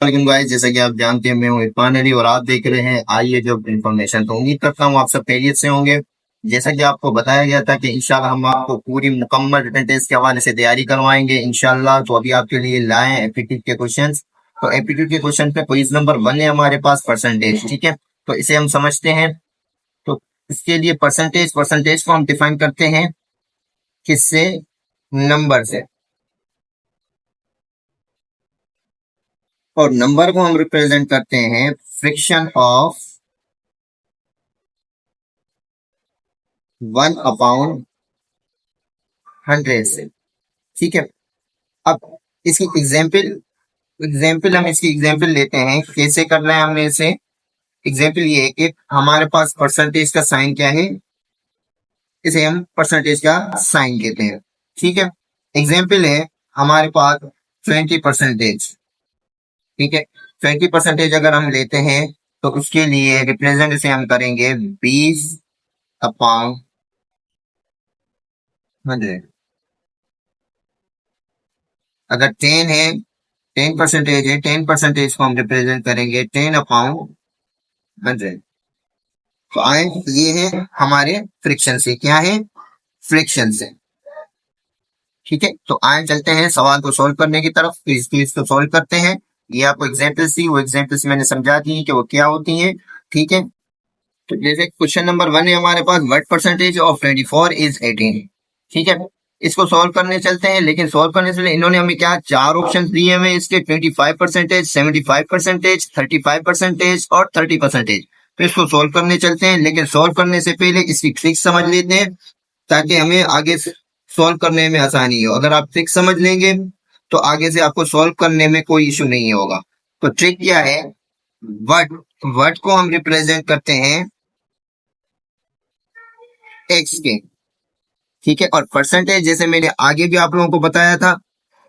वालेकुम गाइस, जैसा कि आप जानते हैं मैं हूं इरफान अली और आप देख रहे हैं आइए जब इन्फॉर्मेशन। तो उम्मीद करता हूं आप सब खैरियत से होंगे। जैसा कि आपको बताया गया था कि इंशाल्लाह हम आपको पूरी मुकम्मल रिटन टेस्ट के हवाले से तैयारी करवाएंगे इंशाल्लाह। तो अभी आपके लिए लाए हैं एप्टीट्यूड के क्वेश्चन। तो एप्टीट्यूड के क्वेश्चन पे क्विज नंबर 1 है हमारे पास, परसेंटेज। ठीक है, तो इसे हम समझते हैं। तो इसके लिए परसेंटेज परसेंटेज को हम डिफाइन करते हैं किससे? नंबर से। और नंबर को हम रिप्रेजेंट करते हैं फ्रैक्शन ऑफ 1/100 से। ठीक है, अब इसकी एग्जाम्पल लेते हैं। कैसे करना है हमने इसे? एग्जाम्पल ये है कि हमारे पास परसेंटेज का साइन क्या है, इसे हम परसेंटेज का साइन कहते हैं। ठीक है, एग्जाम्पल है हमारे पास 20%। ठीक है, 20% अगर हम लेते हैं तो उसके लिए रिप्रेजेंट इसे हम करेंगे 20/100। अगर 10 है, 10% है, 10% को हम रिप्रेजेंट करेंगे 10/100। तो आए, ये है हमारे फ्रिक्शन से। क्या है? फ्रिक्शन से। ठीक है, तो आए चलते हैं सवाल को सॉल्व करने की तरफ। तो इस केस को सॉल्व करते हैं। ये आपको एग्जाम्पल्स थी, वो एग्जाम्पल्स मैंने समझा दी कि वो क्या होती हैं। ठीक है, तो जैसे क्वेश्चन नंबर 1 है हमारे पास, व्हाट परसेंटेज ऑफ 24 इज 18। ठीक है, इसको सॉल्व करने चलते हैं। लेकिन सॉल्व करने से पहले इन्होंने हमें क्या चार ऑप्शन दिए हुए इसके, 25%, 75%, 35% और 30%। तो इसको सॉल्व करने चलते हैं। लेकिन सॉल्व करने से पहले इसकी ट्रिक समझ लेते हैं ताकि हमें आगे सॉल्व करने में आसानी हो। अगर आप ट्रिक समझ लेंगे तो आगे से आपको सॉल्व करने में कोई इशू नहीं होगा। तो ट्रिक क्या है? वर्ड वर्ड को हम रिप्रेजेंट करते हैं एक्स के। ठीक है, और परसेंटेज जैसे मैंने आगे भी आप लोगों को बताया था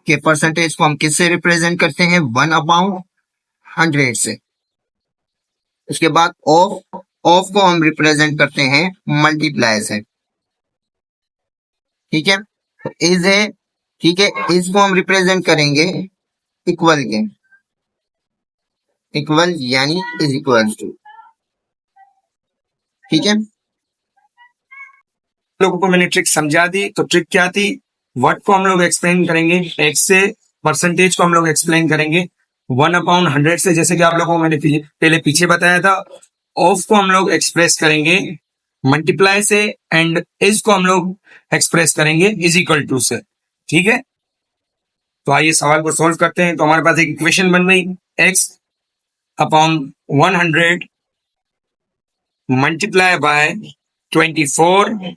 कि परसेंटेज को हम किससे रिप्रेजेंट करते हैं? 1/100 से। उसके बाद ऑफ ऑफ को हम रिप्रेजेंट करते हैं मल्टीप्लाई से। ठीक है, तो इज है। ठीक है, इज को हम रिप्रेजेंट करेंगे इक्वल के, इक्वल यानी इज इक्वल टू। ठीक है, लोगों को मैंने ट्रिक समझा दी। तो ट्रिक क्या थी? वर्ड को हम लोग एक्सप्लेन करेंगे एक्स से, परसेंटेज को हम लोग एक्सप्लेन करेंगे 1/100 से, जैसे कि आप लोगों को मैंने पहले पीछे बताया था। ऑफ को हम लोग एक्सप्रेस करेंगे मल्टीप्लाई से, एंड इज को हम लोग एक्सप्रेस करेंगे इज इक्वल टू से। ठीक है, तो आइए सवाल को सोल्व करते हैं। तो हमारे पास एक इक्वेशन बन गई, x/100 multiply by 24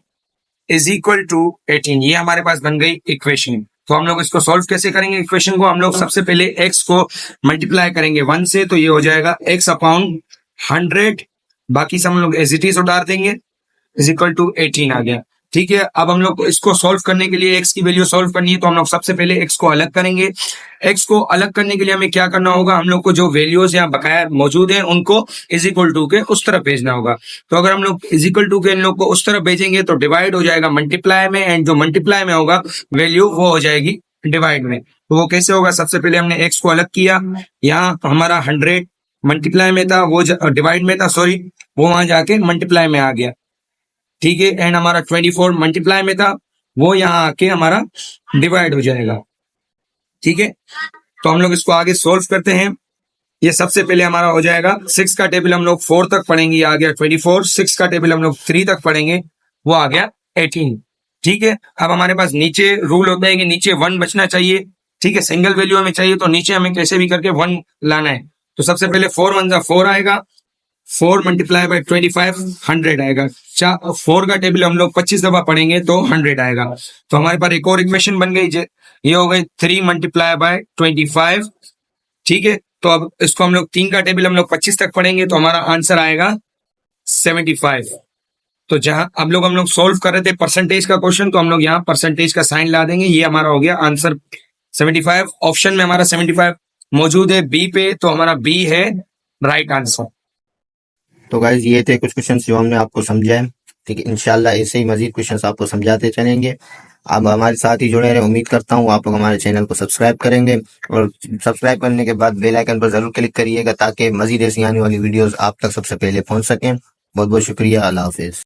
is equal to 18। ये हमारे पास बन गई इक्वेशन। तो हम लोग इसको सॉल्व कैसे करेंगे? इक्वेशन को हम लोग सबसे पहले x को मल्टीप्लाई करेंगे 1 से, तो ये हो जाएगा x/100। बाकी सब हम लोग एज इट इज उतार देंगे, इज इक्वल टू 18 आ गया। ठीक है, अब हम लोग इसको सॉल्व करने के लिए x की वैल्यू सॉल्व करनी है, तो हम लोग सबसे पहले x को अलग करेंगे। x को अलग करने के लिए हमें क्या करना होगा? हम लोग को जो वैल्यूज यहाँ बकाया मौजूद है उनको इज इक्वल टू के उस तरफ भेजना होगा। तो अगर हम लोग इज इक्वल टू के इन लोग को उस तरफ भेजेंगे तो डिवाइड हो जाएगा मल्टीप्लाई में, एंड जो मल्टीप्लाई में होगा वैल्यू वो हो जाएगी डिवाइड में। तो वो कैसे होगा? सबसे पहले हमने x को अलग किया, यहाँ हमारा 100 मल्टीप्लाई में था, वो डिवाइड में था, सॉरी, वो वहां जाके मल्टीप्लाई में आ गया। ठीक है, एंड हमारा 24 मल्टीप्लाई में था, वो यहाँ आके हमारा डिवाइड हो जाएगा। ठीक है, तो हम लोग इसको आगे सोल्व करते हैं। ये सबसे पहले हमारा हो जाएगा 6 का टेबल हम लोग 4 तक पढ़ेंगे, ये आ गया 24। 6 का टेबल हम लोग 3 तक पढ़ेंगे, वो आ गया 18। ठीक है, अब हमारे पास नीचे रूल होता है कि नीचे 1 बचना चाहिए। ठीक है, सिंगल वैल्यू हमें चाहिए, तो नीचे हमें कैसे भी करके 1 लाना है। तो सबसे पहले 4 1 जा 4 आएगा, 4 मल्टीप्लाई बाय 25 100 आएगा। 4 का टेबल हम लोग 25 दफा पढ़ेंगे तो 100 आएगा। तो हमारे पास एक और इक्वेशन बन गई, ये हो गई 3 मल्टीप्लाई बाय 25। ठीक है, तो अब इसको हम लोग 3 का टेबल हम लोग 25 तक पढ़ेंगे तो हमारा आंसर आएगा 75। तो जहां हम लोग सोल्व कर रहे थे परसेंटेज का क्वेश्चन, तो हम लोग यहाँ परसेंटेज का साइन ला देंगे, ये हमारा हो गया आंसर 75। ऑप्शन में हमारा 75 मौजूद है बी पे, तो हमारा बी है राइट आंसर। तो गाइज ये थे कुछ क्वेश्चंस जो हमने आपको समझाए। ठीक है, इंशाल्लाह ऐसे ही मजीद क्वेश्चंस आपको समझाते चलेंगे। आप हमारे साथ ही जुड़े रहे। उम्मीद करता हूँ आप लोग हमारे चैनल को सब्सक्राइब करेंगे और सब्सक्राइब करने के बाद बेल आइकन पर जरूर क्लिक करिएगा ताकि मजीद ऐसी आने वाली वीडियोस आप तक सबसे पहले पहुंच सकें। बहुत बहुत शुक्रिया। अल्लाह हाफिज।